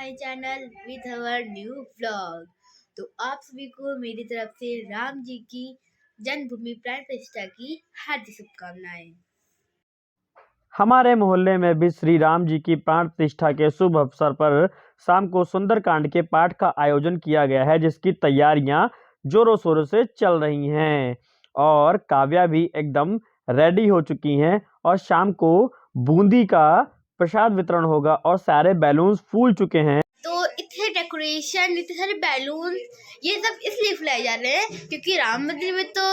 My channel with our new vlog. तो आप सभी को मेरी तरफ से राम जी की जन्मभूमि प्राण प्रतिष्ठा की हार्दिक शुभकामनाएं। हमारे मोहल्ले में भी श्री राम जी की प्राण प्रतिष्ठा के शुभ अवसर पर शाम को सुंदरकांड के पाठ का आयोजन किया गया है, जिसकी तैयारियां जोरों शोरों से चल रही हैं और काव्या भी एकदम रेडी हो चुकी हैं। और शाम को बूंदी का प्रसाद वितरण होगा और सारे बैलून्स फूल चुके हैं। तो इतने डेकोरेशन, इतने सारे बैलून, ये सब इसलिए फुलाए जा रहे हैं क्योंकि राम मंदिर में तो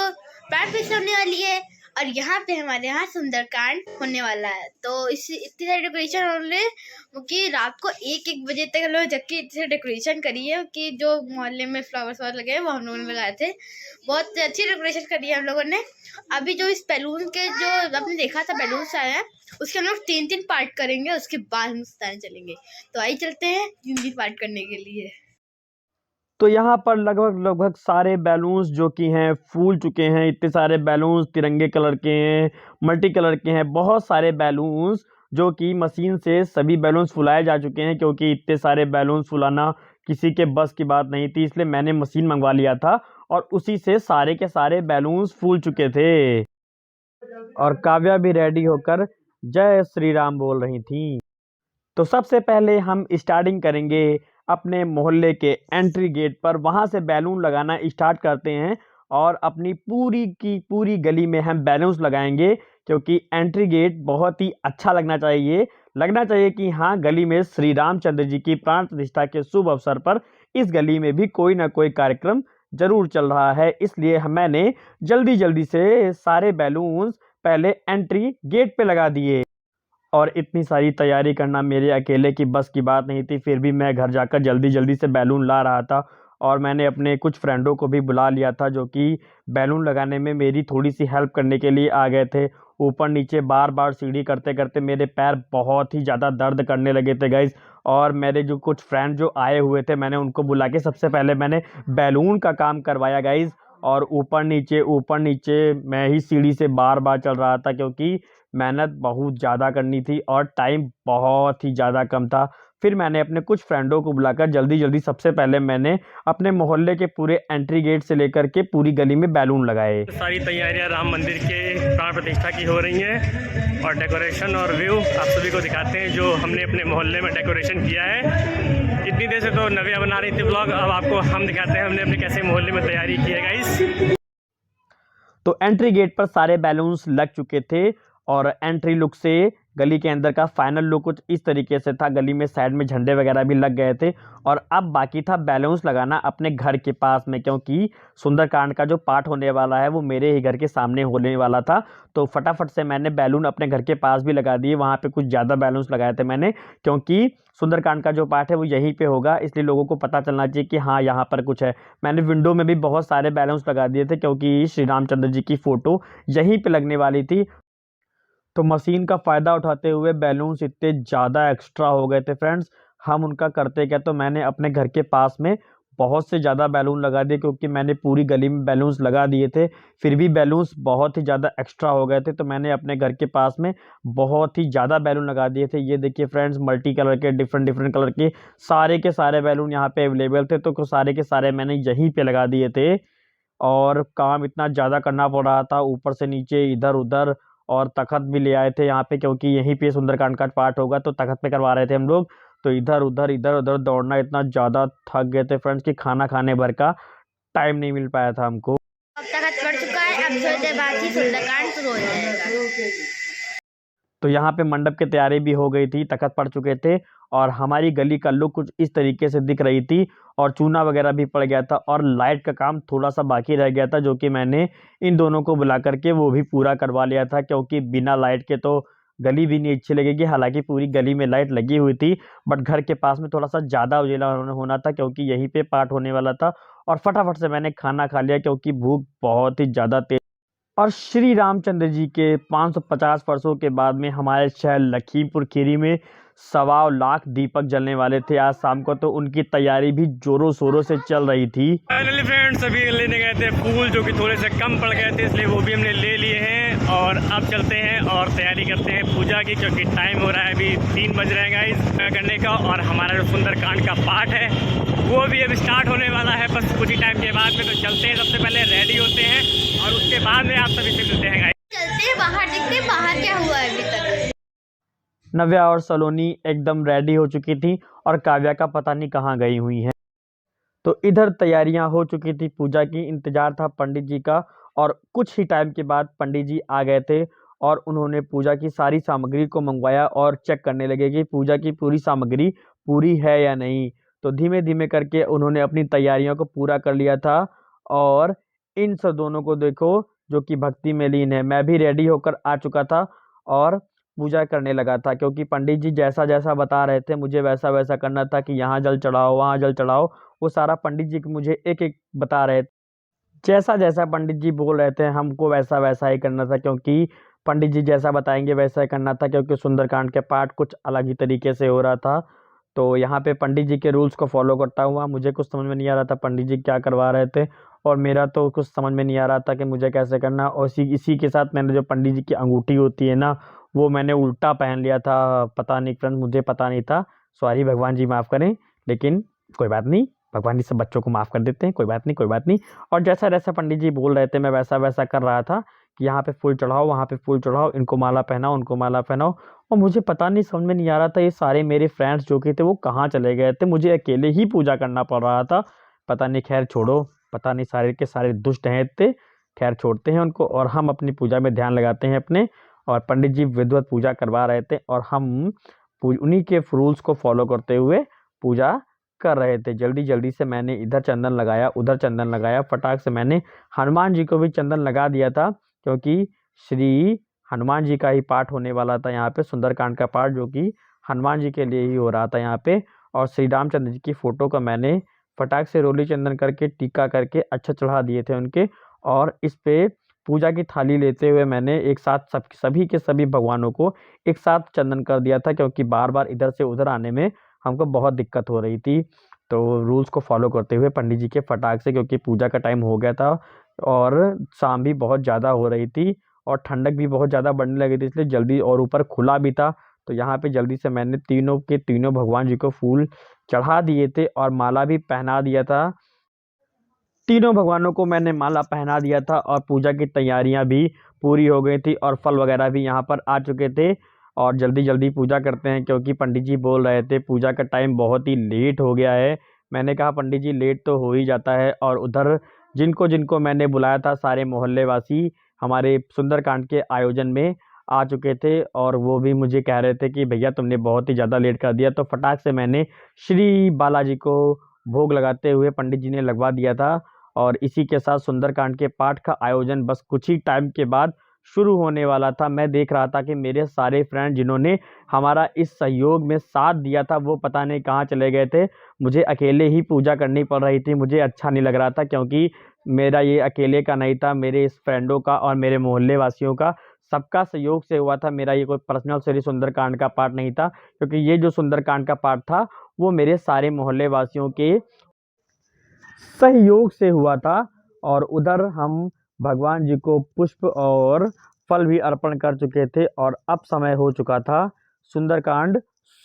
प्राण प्रतिष्ठा होने वाली है और यहाँ पे हमारे यहाँ सुंदरकांड होने वाला है। तो इस इतनी सारी डेकोरेशन हो रही है क्योंकि रात को 1-1 बजे तक हम लोग जग के इतनी सारी डेकोरेशन करी है कि जो मोहल्ले में फ्लावर्स लगे हैं वो हम लोगों ने लगाए थे। बहुत अच्छी डेकोरेशन करी है हम लोगों ने। अभी जो इस बैलून के जो आपने देखा था बैलून्स आए हैं उसके हम लोग 3 पार्ट करेंगे, उसके बाद हम बताने चलेंगे। तो आइए चलते हैं 3 पार्ट करने के लिए। तो यहाँ पर लगभग सारे बैलून्स जो कि हैं फूल चुके हैं। इतने सारे बैलून्स तिरंगे कलर के हैं, मल्टी कलर के हैं, बहुत सारे बैलून्स जो कि मशीन से सभी बैलून्स फुलाए जा चुके हैं, क्योंकि इतने सारे बैलून्स फुलाना किसी के बस की बात नहीं थी। इसलिए मैंने मशीन मंगवा लिया था और उसी से सारे के सारे बैलून्स फूल चुके थे। और काव्या भी रेडी होकर जय श्री राम बोल रही थी। तो सबसे पहले हम स्टार्टिंग करेंगे अपने मोहल्ले के एंट्री गेट पर। वहाँ से बैलून लगाना स्टार्ट करते हैं और अपनी पूरी की पूरी गली में हम बैलून्स लगाएंगे, क्योंकि एंट्री गेट बहुत ही अच्छा लगना चाहिए कि हाँ, गली में श्री रामचंद्र जी की प्राण प्रतिष्ठा के शुभ अवसर पर इस गली में भी कोई ना कोई कार्यक्रम जरूर चल रहा है। इसलिए मैंने जल्दी से सारे बैलून्स पहले एंट्री गेट पे लगा दिए। और इतनी सारी तैयारी करना मेरे अकेले की बस की बात नहीं थी, फिर भी मैं घर जाकर जल्दी से बैलून ला रहा था। और मैंने अपने कुछ फ्रेंडों को भी बुला लिया था जो कि बैलून लगाने में मेरी थोड़ी सी हेल्प करने के लिए आ गए थे। ऊपर नीचे बार सीढ़ी करते करते मेरे पैर बहुत ही ज़्यादा दर्द करने लगे थे गाइस। और मेरे जो कुछ फ्रेंड जो आए हुए थे, मैंने उनको बुला के सबसे पहले मैंने बैलून का काम करवाया गाइस। और ऊपर नीचे मैं ही सीढ़ी से बार चल रहा था, क्योंकि मेहनत बहुत ज़्यादा करनी थी और टाइम बहुत ही ज़्यादा कम था। फिर मैंने अपने कुछ फ्रेंडों को बुलाकर जल्दी सबसे पहले मैंने अपने मोहल्ले के पूरे एंट्री गेट से लेकर के पूरी गली में बैलून लगाए। सारी तैयारियां राम मंदिर के प्राण प्रतिष्ठा की हो रही हैं और डेकोरेशन और व्यू आप सभी को दिखाते हैं जो हमने अपने मोहल्ले में डेकोरेशन किया है। इतनी देर से तो नव्या बना रही थी ब्लॉग, अब आपको हम दिखाते हैं हमने अपने कैसे मोहल्ले में तैयारी की है गाइस। तो एंट्री गेट पर सारे बैलून्स लग चुके थे और एंट्री लुक से गली के अंदर का फाइनल लुक कुछ इस तरीके से था। गली में साइड में झंडे वगैरह भी लग गए थे और अब बाकी था बैलून्स लगाना अपने घर के पास में, क्योंकि सुंदरकांड का जो पाठ होने वाला है वो मेरे ही घर के सामने होने वाला था। तो फटाफट से मैंने बैलून अपने घर के पास भी लगा दिए। वहाँ पे कुछ ज़्यादा बैलून्स लगाए थे मैंने, क्योंकि सुंदरकांड का जो पाठ है वो यहीं पे होगा, इसलिए लोगों को पता चलना चाहिए कि हाँ, यहाँ पर कुछ है। मैंने विंडो में भी बहुत सारे बैलून्स लगा दिए थे, क्योंकि श्री रामचंद्र जी की फ़ोटो यहीं पर लगने वाली थी। तो मशीन का फ़ायदा उठाते हुए बैलून्स इतने ज़्यादा एक्स्ट्रा हो गए थे फ्रेंड्स। हम उनका करते क्या, तो मैंने अपने घर के पास में बहुत से ज़्यादा बैलून लगा दिए, क्योंकि मैंने पूरी गली में बैलून्स लगा दिए थे। फिर भी बैलून्स बहुत ही ज़्यादा एक्स्ट्रा हो गए थे, तो मैंने अपने घर के पास में बहुत ही ज़्यादा बैलून लगा दिए थे। ये देखिए फ्रेंड्स, मल्टी कलर के डिफरेंट कलर के सारे के सारे बैलून यहाँ पे अवेलेबल थे, तो सारे के सारे मैंने यहीं पे लगा दिए थे। और काम इतना ज़्यादा करना पड़ रहा था, ऊपर से नीचे इधर उधर, और तखत भी ले आए थे यहाँ पे, क्योंकि यहीं पे सुंदरकांड का पाठ होगा, तो तखत पे करवा रहे थे हम लोग। तो इधर उधर दौड़ना इतना ज़्यादा थक गए थे फ्रेंड्स कि खाना खाने भर का टाइम नहीं मिल पाया था हमको। अब तक पड़ चुका है, अब थोड़ी देर बाद ही सुंदरकांड शुरू हो जाएगा। तो यहाँ पे मंडप की तैयारी भी हो गई थी, तखत पड़ चुके थे और हमारी गली का लुक कुछ इस तरीके से दिख रही थी। और चूना वगैरह भी पड़ गया था और लाइट का काम थोड़ा सा बाकी रह गया था, जो कि मैंने इन दोनों को बुला करके वो भी पूरा करवा लिया था, क्योंकि बिना लाइट के तो गली भी नहीं अच्छी लगेगी। हालांकि पूरी गली में लाइट लगी हुई थी, बट घर के पास में थोड़ा सा ज़्यादा उजेला होना था, क्योंकि यहीं पे पाठ होने वाला था। और फटाफट से मैंने खाना खा लिया, क्योंकि भूख बहुत ही ज़्यादा तेज। और श्री रामचंद्र जी के 550 वर्षों के बाद में हमारे शहर लखीमपुर खीरी में 1.25 लाख दीपक जलने वाले थे आज शाम को, तो उनकी तैयारी भी जोरों शोरों से चल रही थी। फाइनली फ्रेंड्स, अभी लेने गए थे फूल जो कि थोड़े से कम पड़ गए थे, इसलिए वो भी हमने ले लिए हैं और और अब चलते हैं और तैयारी करते हैं पूजा की, क्योंकि टाइम हो रहा है अभी 3 बज रहे हैं गाइस करने का। और हमारा जो सुंदरकांड का पाठ है वो भी अब स्टार्ट होने वाला है बस कुछ ही टाइम के बाद में। तो चलते हैं, सबसे पहले रेडी होते हैं और उसके बाद में आप सभी से मिलते हैं गाइस। चलते हैं बाहर, देखते हैं बाहर क्या हुआ है अभी तक। नव्या और सलोनी एकदम रेडी हो चुकी थी और काव्या का पता नहीं कहाँ गई हुई है। तो इधर तैयारियां हो चुकी थी पूजा की, इंतजार था पंडित जी का। और कुछ ही टाइम के बाद पंडित जी आ गए थे और उन्होंने पूजा की सारी सामग्री को मंगवाया और चेक करने लगे कि पूजा की पूरी सामग्री पूरी है या नहीं। तो धीमे धीमे करके उन्होंने अपनी तैयारियों को पूरा कर लिया था। और इन सब दोनों को देखो जो कि भक्ति में लीन है। मैं भी रेडी होकर आ चुका था और पूजा करने लगा था, क्योंकि पंडित जी जैसा जैसा बता रहे थे मुझे वैसा वैसा करना था कि यहाँ जल चढ़ाओ, वहाँ जल चढ़ाओ। वो सारा पंडित जी मुझे एक एक बता रहे थे। जैसा जैसा पंडित जी बोल रहे थे हमको वैसा वैसा ही करना था, क्योंकि पंडित जी जैसा बताएंगे वैसा ही करना था, क्योंकि सुंदरकांड के पाठ कुछ अलग ही तरीके से हो रहा था। तो यहाँ पे पंडित जी के रूल्स को फॉलो करता हुआ मुझे कुछ समझ में नहीं आ रहा था पंडित जी क्या करवा रहे थे, और मेरा तो कुछ समझ में नहीं आ रहा था कि मुझे कैसे करना। और इसी के साथ मैंने जो पंडित जी की अंगूठी होती है ना, वो मैंने उल्टा पहन लिया था। पता नहीं फ्रेंड, मुझे पता नहीं था। सॉरी, भगवान जी माफ़ करें, लेकिन कोई बात नहीं, भगवान जी सब बच्चों को माफ़ कर देते हैं, कोई बात नहीं कोई बात नहीं। और जैसा जैसा पंडित जी बोल रहे थे मैं वैसा वैसा कर रहा था कि यहाँ पे फूल चढ़ाओ, वहाँ पे फूल चढ़ाओ, इनको माला पहनाओ, उनको माला पहनाओ। और मुझे पता नहीं, समझ में नहीं आ रहा था ये सारे मेरे फ्रेंड्स जो कि थे वो कहाँ चले गए थे। मुझे अकेले ही पूजा करना पड़ रहा था। पता नहीं, खैर छोड़ो, पता नहीं सारे के सारे दुष्ट हैं इतने, खैर छोड़ते हैं उनको और हम अपनी पूजा में ध्यान लगाते हैं अपने। और पंडित जी विधिवत पूजा करवा रहे थे और हम उन्हीं के रूल्स को फॉलो करते हुए पूजा कर रहे थे। जल्दी जल्दी से मैंने इधर चंदन लगाया, उधर चंदन लगाया, फटाक से मैंने हनुमान जी को भी चंदन लगा दिया था, क्योंकि श्री हनुमान जी का ही पाठ होने वाला था यहाँ पे, सुंदरकांड का पाठ जो कि हनुमान जी के लिए ही हो रहा था यहाँ पे। और श्री रामचंद्र जी की फ़ोटो का मैंने फटाक से रोली चंदन करके टीका करके अच्छा चढ़ा दिए थे उनके। और इस पे पूजा की थाली लेते हुए मैंने एक साथ सभी के सभी भगवानों को एक साथ चंदन कर दिया था, क्योंकि बार बार इधर से उधर आने में हमको बहुत दिक्कत हो रही थी। तो रूल्स को फॉलो करते हुए पंडित जी के फटाक से, क्योंकि पूजा का टाइम हो गया था और शाम भी बहुत ज़्यादा हो रही थी और ठंडक भी बहुत ज़्यादा बढ़ने लगी थी, इसलिए जल्दी, और ऊपर खुला भी था। तो यहाँ पे जल्दी से मैंने तीनों के तीनों भगवान जी को फूल चढ़ा दिए थे और माला भी पहना दिया था। तीनों भगवानों को मैंने माला पहना दिया था और पूजा की तैयारियां भी पूरी हो गई थी और फल वगैरह भी यहाँ पर आ चुके थे। और जल्दी जल्दी पूजा करते हैं, क्योंकि पंडित जी बोल रहे थे पूजा का टाइम बहुत ही लेट हो गया है। मैंने कहा पंडित जी लेट तो हो ही जाता है। और उधर जिनको जिनको मैंने बुलाया था सारे मोहल्ले वासी हमारे सुंदरकांड के आयोजन में आ चुके थे और वो भी मुझे कह रहे थे कि भैया तुमने बहुत ही ज़्यादा लेट कर दिया। तो फटाक से मैंने श्री बालाजी को भोग लगाते हुए पंडित जी ने लगवा दिया था। और इसी के साथ सुंदरकांड के पाठ का आयोजन बस कुछ ही टाइम के बाद शुरू होने वाला था। मैं देख रहा था कि मेरे सारे फ्रेंड जिन्होंने हमारा इस सहयोग में साथ दिया था वो पता नहीं कहाँ चले गए थे। मुझे अकेले ही पूजा करनी पड़ रही थी, मुझे अच्छा नहीं लग रहा था, क्योंकि मेरा ये अकेले का नहीं था, मेरे इस फ्रेंडों का और मेरे मोहल्ले वासियों का सबका सहयोग से हुआ था। मेरा ये कोई पर्सनल श्री सुंदरकांड का पाठ नहीं था, क्योंकि ये जो सुंदरकांड का पाठ था वो मेरे सारे मोहल्ले वासियों के सहयोग से हुआ था। और उधर हम भगवान जी को पुष्प और फल भी अर्पण कर चुके थे और अब समय हो चुका था सुंदरकांड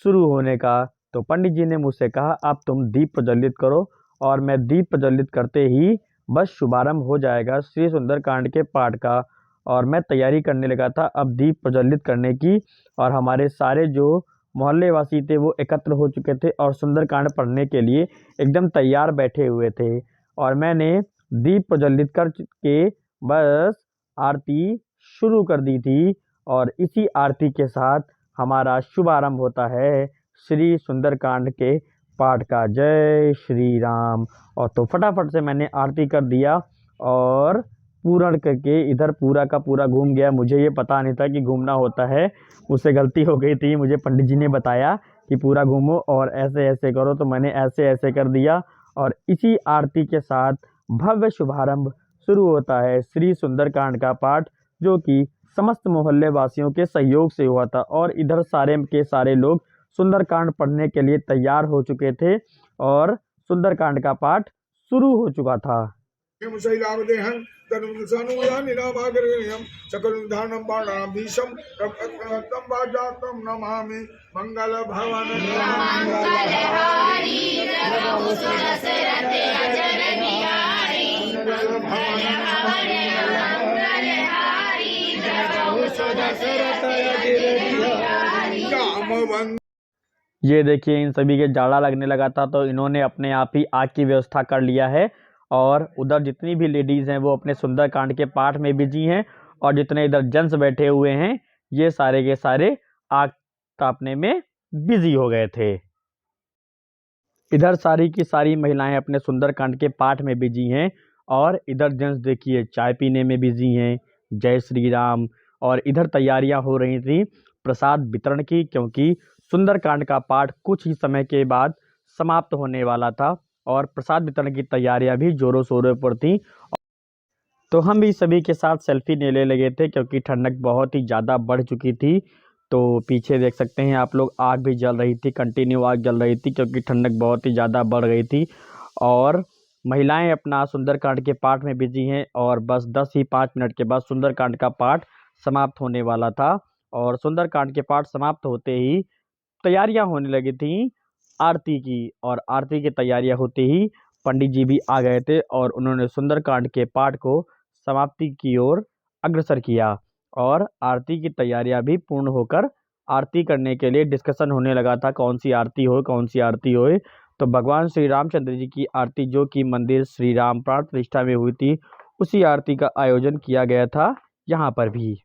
शुरू होने का। तो पंडित जी ने मुझसे कहा अब तुम दीप प्रज्वलित करो, और मैं दीप प्रज्वलित करते ही बस शुभारंभ हो जाएगा श्री सुंदरकांड के पाठ का। और मैं तैयारी करने लगा था अब दीप प्रज्वलित करने की, और हमारे सारे जो मोहल्ले वासी थे वो एकत्र हो चुके थे और सुंदरकांड पढ़ने के लिए एकदम तैयार बैठे हुए थे। और मैंने दीप प्रज्वलित कर के बस आरती शुरू कर दी थी, और इसी आरती के साथ हमारा शुभारंभ होता है श्री सुंदरकांड के पाठ का। जय श्री राम। और तो फटाफट से मैंने आरती कर दिया और पूर्ण करके इधर पूरा का पूरा घूम गया। मुझे ये पता नहीं था कि घूमना होता है, मुझसे गलती हो गई थी। मुझे पंडित जी ने बताया कि पूरा घूमो और ऐसे ऐसे करो, तो मैंने ऐसे ऐसे कर दिया। और इसी आरती के साथ भव्य शुभारंभ शुरू होता है श्री सुंदरकांड का पाठ, जो कि समस्त मोहल्ले वासियों के सहयोग से हुआ था। और इधर सारे के सारे लोग सुंदरकांड पढ़ने के लिए तैयार हो चुके थे और सुंदरकांड का पाठ शुरू हो चुका था। शैलावदेहं तनुसानुया निराभागर्यं सकलनिधानं बाणाभीशं रक्तं वाजातं नमामि मंगल भवन ये देखिए इन सभी के जाड़ा लगने लगा था तो इन्होंने अपने आप ही आग की व्यवस्था कर लिया है और उधर जितनी भी लेडीज़ हैं वो अपने सुंदरकांड के पाठ में बिजी हैं और जितने इधर जेंट्स बैठे हुए हैं ये सारे के सारे आग तापने में बिजी हो गए थे। इधर सारी की सारी महिलाएं अपने सुंदरकांड के पाठ में बिजी हैं और इधर जेंट्स देखिए चाय पीने में बिजी हैं। जय श्री राम। और इधर तैयारियां हो रही थी प्रसाद वितरण की, क्योंकि सुंदरकांड का पाठ कुछ ही समय के बाद समाप्त होने वाला था और प्रसाद वितरण की तैयारियां भी जोरों शोरों पर थी। तो हम भी सभी के साथ सेल्फी लेने लगे थे क्योंकि ठंडक बहुत ही ज़्यादा बढ़ चुकी थी। तो पीछे देख सकते हैं आप लोग आग भी जल रही थी, कंटिन्यू आग जल रही थी क्योंकि ठंडक बहुत ही ज़्यादा बढ़ गई थी। और महिलाएं अपना सुंदरकांड के पाठ में बिजी हैं और बस 10 ही 5 मिनट के बाद सुंदरकांड का पाठ समाप्त होने वाला था। और सुंदरकांड के पाठ समाप्त होते ही तैयारियां होने लगी थी आरती की, और आरती की तैयारियां होते ही पंडित जी भी आ गए थे और उन्होंने सुंदरकांड के पाठ को समाप्ति की ओर अग्रसर किया। और आरती की तैयारियां भी पूर्ण होकर आरती करने के लिए डिस्कशन होने लगा था कौन सी आरती होए। तो भगवान श्री रामचंद्र जी की आरती जो कि मंदिर श्री राम प्राण प्रतिष्ठा में हुई थी उसी आरती का आयोजन किया गया था यहाँ पर भी।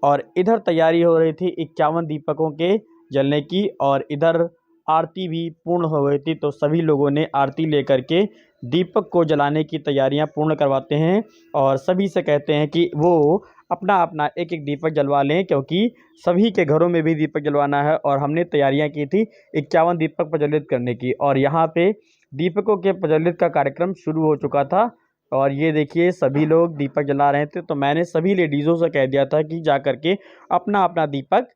और इधर तैयारी हो रही थी 51 दीपकों के जलने की और इधर आरती भी पूर्ण हो गई थी। तो सभी लोगों ने आरती लेकर के दीपक को जलाने की तैयारियां पूर्ण करवाते हैं और सभी से कहते हैं कि वो अपना अपना एक एक दीपक जलवा लें, क्योंकि सभी के घरों में भी दीपक जलवाना है। और हमने तैयारियां की थी 51 दीपक प्रज्वलित करने की और यहाँ पे दीपकों के प्रज्वलित का कार्यक्रम शुरू हो चुका था। और ये देखिए सभी लोग दीपक जला रहे थे। तो मैंने सभी लेडीज़ों से कह दिया था कि जा कर के अपना अपना दीपक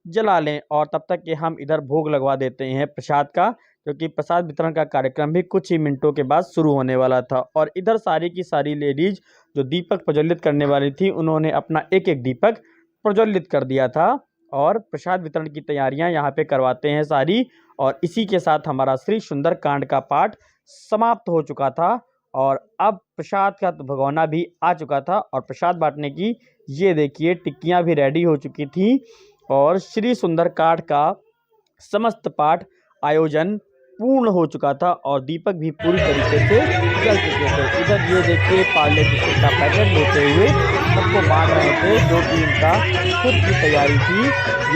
जला लें और तब तक कि हम इधर भोग लगवा देते हैं प्रसाद का, क्योंकि प्रसाद वितरण का कार्यक्रम भी कुछ ही मिनटों के बाद शुरू होने वाला था। और इधर सारी की सारी लेडीज़ जो दीपक प्रज्वलित करने वाली थी उन्होंने अपना एक एक दीपक प्रज्वलित कर दिया था और प्रसाद वितरण की तैयारियां यहाँ पे करवाते हैं सारी। और इसी के साथ हमारा श्री सुंदरकांड का पाठ समाप्त हो चुका था और अब प्रसाद का भगोना भी आ चुका था और प्रसाद बांटने की ये देखिए टिक्कियाँ भी रेडी हो चुकी थी और श्री सुंदरकांड का समस्त पाठ आयोजन पूर्ण हो चुका था और दीपक भी पूरी तरीके से जल चुके थे। इधर ये देखिए पार्ले बिस्कुट का पैकेट लेते हुए सबको बांट रहे थे जो कि इनका खुद की तैयारी थी।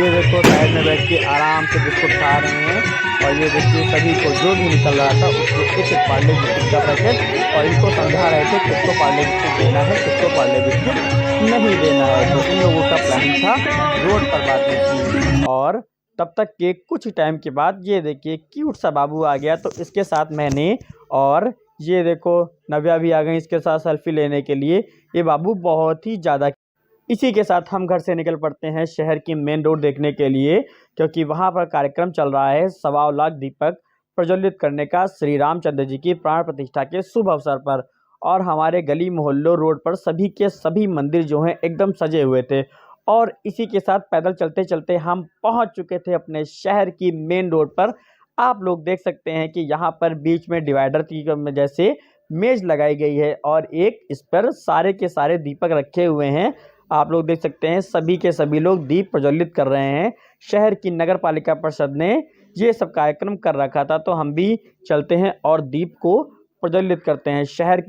ये देखो साइड में बैठ के आराम से बिस्कुट खा रहे हैं और ये देखिए सभी को जो भी निकल रहा था उसको एक एक पार्ले बिस्कुट का पैकेट और इनको समझा रहे थे किसको पार्ले बिस्कुट देना है किसको पार्ले बिस्कुट नहीं देना है। तो इन लोगों का प्लानिंग था रोड पर बांटने की। और तब तक के कुछ टाइम के बाद ये देखिए क्यूट सा बाबू आ गया। तो इसके साथ मैंने और ये देखो नव्या भी आ गई इसके साथ सेल्फी लेने के लिए। ये बाबू बहुत ही ज़्यादा। इसी के साथ हम घर से निकल पड़ते हैं शहर की मेन रोड देखने के लिए, क्योंकि वहाँ पर कार्यक्रम चल रहा है 1.25 लाख दीपक प्रज्वलित करने का श्री रामचंद्र जी की प्राण प्रतिष्ठा के शुभ अवसर पर। और हमारे गली मोहल्लों रोड पर सभी के सभी मंदिर जो हैं एकदम सजे हुए थे। और इसी के साथ पैदल चलते चलते हम पहुँच चुके थे अपने शहर की मेन रोड पर। आप लोग देख सकते हैं कि यहाँ पर बीच में डिवाइडर की जैसे मेज लगाई गई है और एक इस पर सारे के सारे दीपक रखे हुए हैं। आप लोग देख सकते हैं सभी के सभी लोग दीप प्रज्वलित कर रहे हैं। शहर की नगर पालिका परिषद ने ये सब कार्यक्रम कर रखा था, तो हम भी चलते हैं और दीप को प्रज्वलित करते हैं। शहर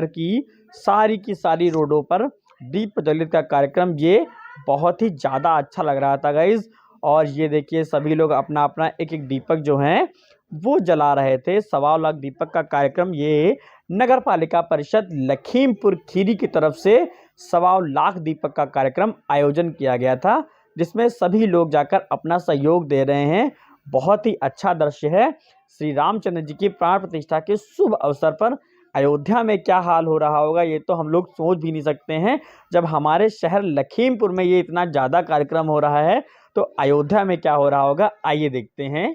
की सारी रोडों पर दीप प्रज्वलित का कार्यक्रम ये बहुत ही ज़्यादा अच्छा लग रहा था गाइज़। और ये देखिए सभी लोग अपना अपना एक एक दीपक जो हैं वो जला रहे थे। 1.25 लाख दीपक का कार्यक्रम ये नगर पालिका परिषद लखीमपुर खीरी की तरफ से 1.25 लाख दीपक का कार्यक्रम आयोजन किया गया था, जिसमें सभी लोग जाकर अपना सहयोग दे रहे हैं। बहुत ही अच्छा दृश्य है। श्री रामचंद्र जी की प्राण प्रतिष्ठा के शुभ अवसर पर अयोध्या में क्या हाल हो रहा होगा ये तो हम लोग सोच भी नहीं सकते हैं। जब हमारे शहर लखीमपुर में ये इतना ज़्यादा कार्यक्रम हो रहा है तो अयोध्या में क्या हो रहा होगा, आइए देखते हैं।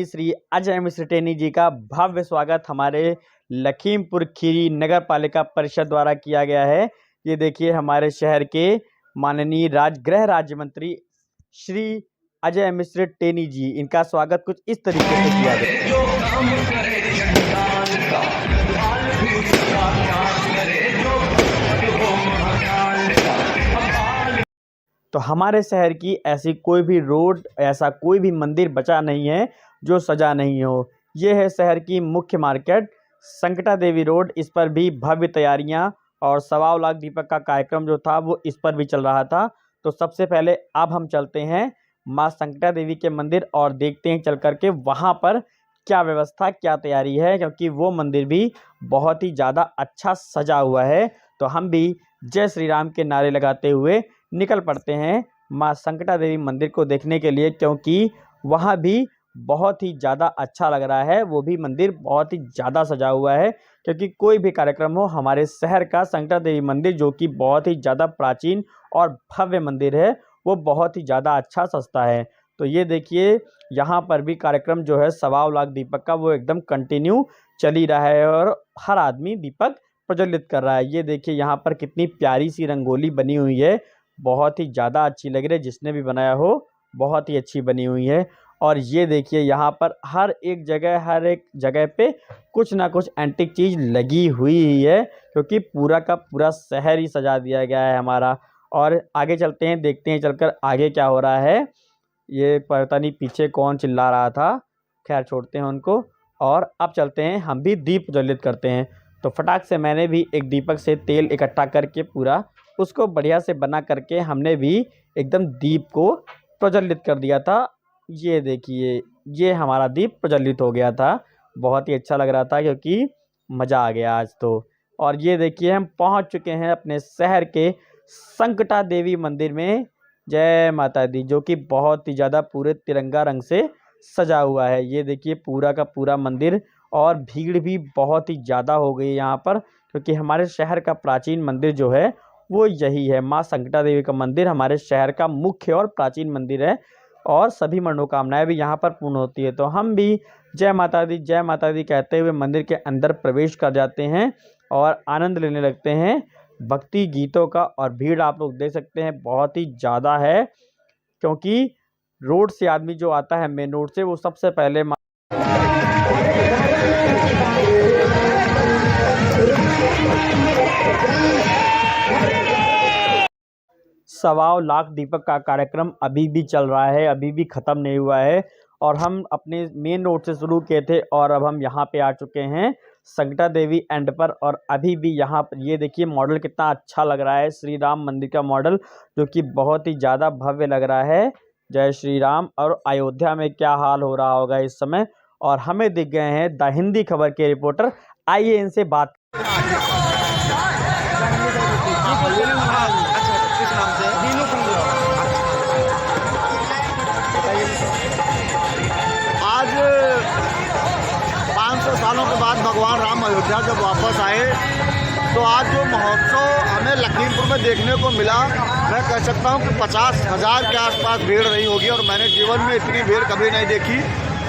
श्री अजय मिश्र टेनी जी का भव्य स्वागत हमारे लखीमपुर खीरी नगर पालिका परिषद द्वारा किया गया है। ये देखिए हमारे शहर के माननीय गृह राज्य मंत्री श्री अजय मिश्र टेनी जी, इनका स्वागत कुछ इस तरीके से किया गया। तो हमारे शहर की ऐसी कोई भी रोड, ऐसा कोई भी मंदिर बचा नहीं है जो सजा नहीं हो। ये है शहर की मुख्य मार्केट संकटा देवी रोड। इस पर भी भव्य तैयारियां और 1.25 लाख दीपक का कार्यक्रम जो था वो इस पर भी चल रहा था। तो सबसे पहले अब हम चलते हैं माँ संकटा देवी के मंदिर और देखते हैं चल करके वहाँ पर क्या व्यवस्था, क्या तैयारी है, क्योंकि वो मंदिर भी बहुत ही ज़्यादा अच्छा सजा हुआ है। तो हम भी जय श्री राम के नारे लगाते हुए निकल पड़ते हैं माँ संकटा देवी मंदिर को देखने के लिए, क्योंकि वहाँ भी बहुत ही ज़्यादा अच्छा लग रहा है। वो भी मंदिर बहुत ही ज़्यादा सजा हुआ है, क्योंकि कोई भी कार्यक्रम हो हमारे शहर का संकटा देवी मंदिर जो कि बहुत ही ज़्यादा प्राचीन और भव्य मंदिर है वो बहुत ही ज़्यादा अच्छा सजता है। तो ये देखिए यहाँ पर भी कार्यक्रम जो है 1.25 लाख दीपक का वो एकदम कंटिन्यू चल ही रहा है और हर आदमी दीपक प्रज्वलित कर रहा है। ये देखिए यहाँ पर कितनी प्यारी सी रंगोली बनी हुई है, बहुत ही ज़्यादा अच्छी लग रही है। जिसने भी बनाया हो बहुत ही अच्छी बनी हुई है। और ये देखिए यहाँ पर हर एक जगह पे कुछ ना कुछ एंटीक चीज़ लगी हुई ही है, क्योंकि पूरा का पूरा शहर ही सजा दिया गया है हमारा। और आगे चलते हैं, देखते हैं चलकर आगे क्या हो रहा है। ये पता नहीं पीछे कौन चिल्ला रहा था, खैर छोड़ते हैं उनको। और अब चलते हैं हम भी दीप प्रज्वलित करते हैं। तो फटाक से मैंने भी एक दीपक से तेल इकट्ठा करके पूरा उसको बढ़िया से बना करके हमने भी एकदम दीप को प्रज्वलित कर दिया था। ये देखिए ये हमारा दीप प्रज्वलित हो गया था, बहुत ही अच्छा लग रहा था क्योंकि मज़ा आ गया आज तो। और ये देखिए हम पहुंच चुके हैं अपने शहर के संकटा देवी मंदिर में। जय माता दी, जो कि बहुत ही ज़्यादा पूरे तिरंगा रंग से सजा हुआ है। ये देखिए पूरा का पूरा मंदिर, और भीड़ भी बहुत ही ज़्यादा हो गई यहाँ पर, क्योंकि हमारे शहर का प्राचीन मंदिर जो है वो यही है। माँ संकटा देवी का मंदिर हमारे शहर का मुख्य और प्राचीन मंदिर है और सभी मनोकामनाएं भी यहाँ पर पूर्ण होती है। तो हम भी जय माता दी कहते हुए मंदिर के अंदर प्रवेश कर जाते हैं और आनंद लेने लगते हैं भक्ति गीतों का। और भीड़ आप लोग देख सकते हैं बहुत ही ज़्यादा है। क्योंकि रोड से आदमी जो आता है मेन रोड से वो सबसे पहले सवा लाख दीपक का कार्यक्रम अभी भी चल रहा है, अभी भी ख़त्म नहीं हुआ है। और हम अपने मेन रोड से शुरू किए थे और अब हम यहाँ पे आ चुके हैं संकटा देवी एंड पर। और अभी भी यहाँ पर ये देखिए मॉडल कितना अच्छा लग रहा है, श्री राम मंदिर का मॉडल जो कि बहुत ही ज़्यादा भव्य लग रहा है। जय श्री राम। और अयोध्या में क्या हाल हो रहा होगा इस समय। और हमें दिख गए हैं द हिंदी खबर के रिपोर्टर, आइए इनसे बात। आज 500 सालों के बाद भगवान राम अयोध्या जब वापस आए तो आज जो महोत्सव हमें लखीमपुर में देखने को मिला, मैं कह सकता हूँ कि 50,000 के आसपास भीड़ रही होगी और मैंने जीवन में इतनी भीड़ कभी नहीं देखी।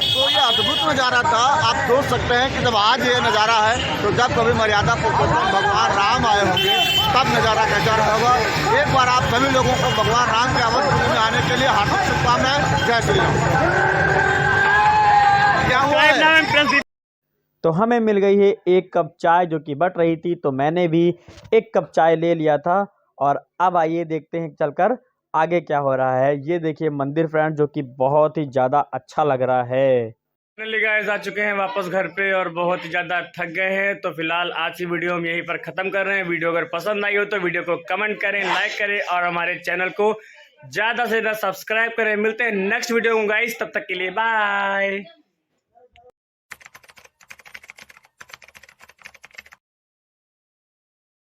तो ये अद्भुत नज़ारा था। आप सोच सकते हैं कि जब आज ये नज़ारा है तो जब कभी मर्यादा पुरुषोत्तम भगवान राम आए होंगे तब नज़ारा कैसा रहा होगा। एक बार आप सभी लोगों को भगवान राम के अवध में आने के लिए हार्दिक शुभकामनाएं। जय श्री राम। क्या हुआ है? तो हमें मिल गई है एक कप चाय जो कि बट रही थी, तो मैंने भी एक कप चाय ले लिया था। और अब आइए देखते हैं चलकर आगे क्या हो रहा है। ये देखिए मंदिर फ्रेंड जो कि बहुत ही ज़्यादा अच्छा लग रहा है। फाइनली गाइस आ चुके हैं वापस घर पे और बहुत ही ज़्यादा थक गए हैं। तो फिलहाल आज की वीडियो हम यहीं पर ख़त्म कर रहे हैं। वीडियो अगर पसंद आई हो तो वीडियो को कमेंट करें, लाइक करें और हमारे चैनल को ज़्यादा से ज़्यादा सब्सक्राइब करें। मिलते हैं नेक्स्ट वीडियो में गाइस, तब तक के लिए बाय।